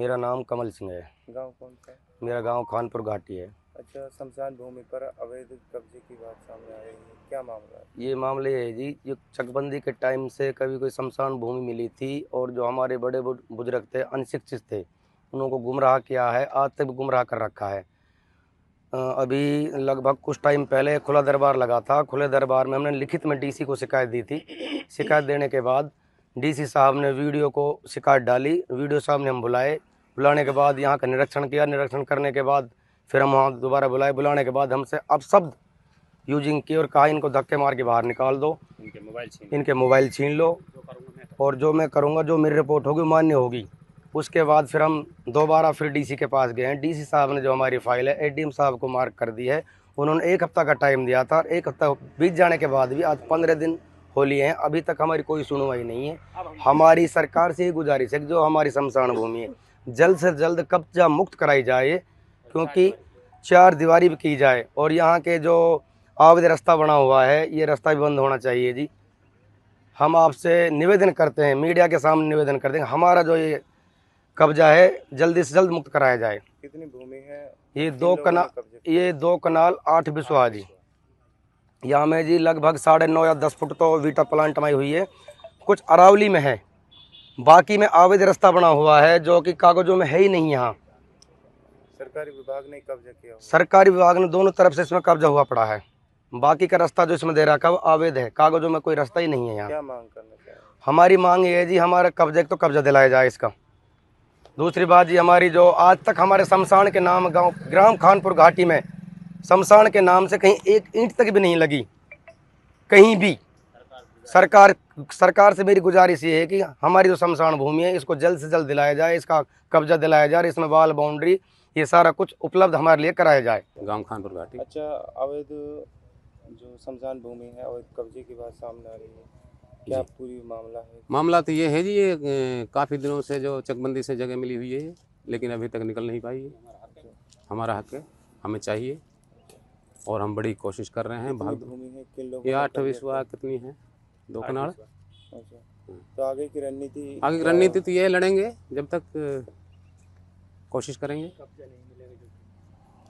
मेरा नाम कमल सिंह है। गांव कौन सा है? मेरा गांव खानपुर घाटी है। अच्छा, शमशान भूमि पर अवैध कब्जे की बात सामने आ रही है, क्या मामला है? ये मामले है जी, ये चकबंदी के टाइम से कभी कोई शमशान भूमि मिली थी और जो हमारे बड़े बुजुर्ग थे, अनशिक्षित थे, उनको गुमराह किया है, आज तक भी गुमराह कर रखा है। अभी लगभग कुछ टाइम पहले खुला दरबार लगा था। खुले दरबार में हमने लिखित में डीसी को शिकायत दी थी। शिकायत देने के बाद डीसी साहब ने वीडियो को शिकायत डाली। वीडियो साहब ने हम बुलाने के बाद यहाँ का निरीक्षण किया। निरीक्षण करने के बाद फिर हम वहाँ दोबारा बुलाने के बाद हमसे अब शब्द यूजिंग की और कहा इनको धक्के मार के बाहर निकाल दो, इनके मोबाइल छीन लो, और जो मैं करूँगा, जो मेरी रिपोर्ट होगी मान्य होगी। उसके बाद फिर हम दोबारा फिर डीसी के पास गए हैं। डीसी साहब ने जो हमारी फाइल है एडीएम साहब को मार्क कर दी है। उन्होंने 1 हफ्ता का टाइम दिया था। 1 हफ्ता बीत जाने के बाद भी आज 15 दिन हो लिए हैं, अभी तक हमारी कोई सुनवाई नहीं है। हमारी सरकार से ये गुजारिश है कि जो हमारी शमशान भूमि है जल्द से जल्द कब्जा मुक्त कराई जाए, क्योंकि 4 दीवारी भी की जाए और यहाँ के जो अवैध रास्ता बना हुआ है ये रास्ता भी बंद होना चाहिए जी। हम आपसे निवेदन करते हैं, मीडिया के सामने निवेदन करते हैं, हमारा जो ये कब्जा है जल्दी से जल्द मुक्त कराया जाए। कितनी भूमि है? ये 2 कनाल 8 बिस्वा जी। यहाँ में जी लगभग 9.5 या 10 फुट तो वीटा प्लांट में हुई है। कुछ अरावली में है, बाकी में अवैध रास्ता बना हुआ है जो कि कागजों में है ही नहीं। यहाँ सरकारी विभाग ने कब्जा किया हुआ? सरकारी विभाग ने दोनों तरफ से इसमें कब्जा हुआ पड़ा है। बाकी का रास्ता जो इसमें दे रखा है वो अवैध है, कागजों में कोई रास्ता ही नहीं है। यहाँ क्या मांग करना चाहिए? हमारी मांग ये है जी, हमारे कब्जे तो कब्जा दिलाया जाए इसका। दूसरी बात जी, हमारी जो आज तक हमारे शमशान के नाम ग्राम खानपुर घाटी में शमशान के नाम से कहीं एक ईंट तक भी नहीं लगी कहीं भी। सरकार से मेरी गुजारिश ये है कि हमारी जो शमशान भूमि है इसको जल्द से जल्द दिलाया जाए, इसका कब्जा दिलाया जाए, इसमें वाल बाउंड्री ये सारा कुछ उपलब्ध हमारे लिए कराया जाए। गांव खानपुर घाटी। अच्छा, अवैध जो शमशान भूमि है अवैध कब्जे की बात सामने आ रही है, क्या पूरी मामला है? मामला तो ये है जी, ये काफ़ी दिनों से जो चकबंदी से जगह मिली हुई है लेकिन अभी तक निकल नहीं पाई है। हमारा हक है, हमें चाहिए और हम बड़ी कोशिश कर रहे हैं। भाग भूमि है किन लोगों ये ने 8 कब्जा बिस्वा कितनी है? 2 कनाल। किया? अच्छा, तो आगे की रणनीति? आगे की रणनीति तो ये लड़ेंगे जब तक कोशिश करेंगे।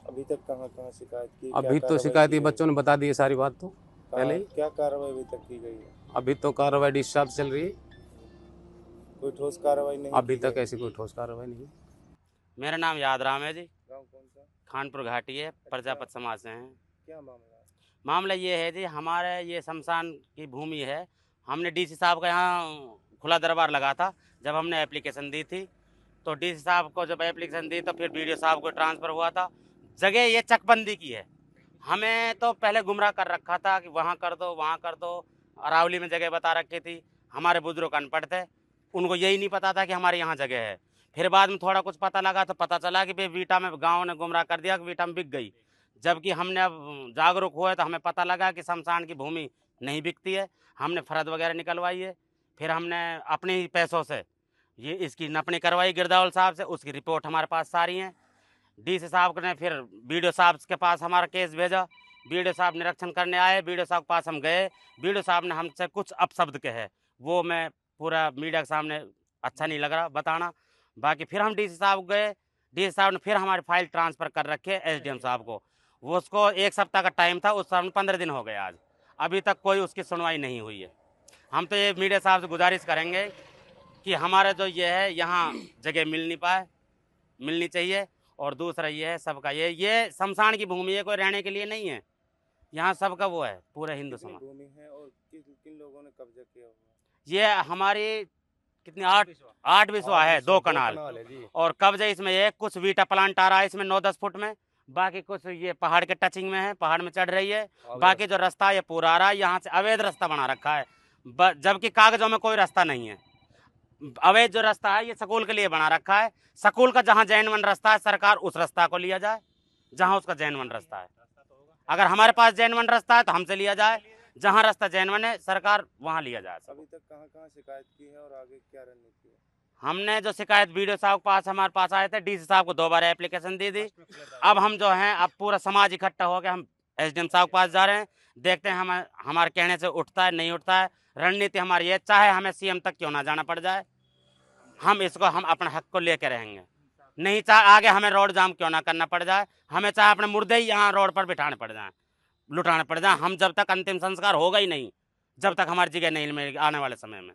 अभी तक कहाँ शिकायत की? अभी तो शिकायत बच्चों ने बता दी है सारी बात, तो पहले ही। क्या कार्रवाई अभी तक की गई है? अभी तो कार्रवाई डीसी साहब चल रही है, कोई ठोस कार्रवाई नहीं? अभी तक ऐसी कोई ठोस कार्रवाई नहीं। मेरा नाम यादराम है जी। गांव कौन सा? खानपुर घाटी है, प्रजापत समाज से हैं। क्या मामला है? मामला ये है जी, हमारे ये शमशान की भूमि है। हमने डीसी साहब का यहाँ खुला दरबार लगा था। जब हमने एप्लीकेशन दी थी तो डीसी साहब को जब एप्लीकेशन दी तो फिर बीडीओ साहब को ट्रांसफ़र हुआ था। जगह ये चकबंदी की है। हमें तो पहले गुमराह कर रखा था कि वहाँ कर दो, वहाँ कर दो। अरावली में जगह बता रखी थी। हमारे बुजुर्ग अनपढ़ थे, उनको यही नहीं पता था कि हमारे यहाँ जगह है। फिर बाद में थोड़ा कुछ पता लगा तो पता चला कि भाई वीटा में गाँव ने गुमराह कर दिया कि वीटा में बिक गई। जबकि हमने अब जागरूक हुए तो हमें पता लगा कि शमशान की भूमि नहीं बिकती है। हमने फरद वगैरह निकलवाई है। फिर हमने अपने ही पैसों से ये इसकी नपनी करवाई गिरदावल साहब से, उसकी रिपोर्ट हमारे पास सारी हैं। डीसी साहब ने फिर बीडीओ साहब के पास हमारा केस भेजा। बीडीओ साहब निरीक्षण करने आए, बीडीओ साहब के पास हम गए। बीडीओ साहब ने हमसे कुछ अपशब्द कहे, वो मैं पूरा मीडिया के सामने अच्छा नहीं लग रहा बताना। बाकी फिर हम डीसी साहब गए। डीसी साहब ने फिर हमारी फाइल ट्रांसफ़र कर रखी है एसडीएम साहब को। वो उसको 1 सप्ताह का टाइम था, उस साहब ने 15 दिन हो गए आज, अभी तक कोई उसकी सुनवाई नहीं हुई है। हम तो ये मीडिया साहब से गुजारिश करेंगे कि हमारा जो ये है यहाँ जगह मिलनी चाहिए। और दूसरा ये है सबका ये शमशान की भूमि है, कोई रहने के लिए नहीं है। यहाँ सबका वो है, पूरे हिंदू समाज। भूमि है और किन लोगों ने कब्जा किया हुआ? ये हमारी कितनी 8 बिस्वा है, 2 कनाल। और कब्जा इसमें ये कुछ वीटा प्लांट आ रहा है इसमें 9-10 फुट में, बाकी कुछ ये पहाड़ के टचिंग में है, पहाड़ में चढ़ रही है। बाकी जो रास्ता ये पूरा आ रहा है, यहाँ से अवैध रास्ता बना रखा है, जबकि कागजों में कोई रास्ता नहीं है। अवैध जो रास्ता है ये स्कूल के लिए बना रखा है। स्कूल का जहाँ जैनवन रास्ता है, सरकार उस रास्ता को लिया जाए जहाँ उसका जैनवन रास्ता है। अगर हमारे पास जैनवन रास्ता है तो हमसे लिया जाए, जहाँ रास्ता जैनवन है सरकार वहाँ लिया जाए। अभी तक कहाँ शिकायत की है और आगे क्या रणनीति है? हमने जो शिकायत बीडीओ साहब के पास हमारे पास आए थे, डीसी साहब को 2 बार एप्लीकेशन दी थी। अब हम जो हैं, अब पूरा समाज इकट्ठा हो गया, हम एसडीएम साहब के पास जा रहे हैं। देखते हैं हमारे कहने से उठता है नहीं उठता है। रणनीति हमारी है, चाहे हमें सीएम तक क्यों ना जाना पड़ जाए, हम अपने हक को लेकर रहेंगे। नहीं चाहे आगे हमें रोड जाम क्यों ना करना पड़ जाए, हमें चाहे अपने मुर्दे ही यहाँ रोड पर बिठाने पड़ जाए, लुटाने पड़ जाए, हम जब तक अंतिम संस्कार होगा ही नहीं, जब तक हमारी जगह नहीं मिलेगी आने वाले समय में।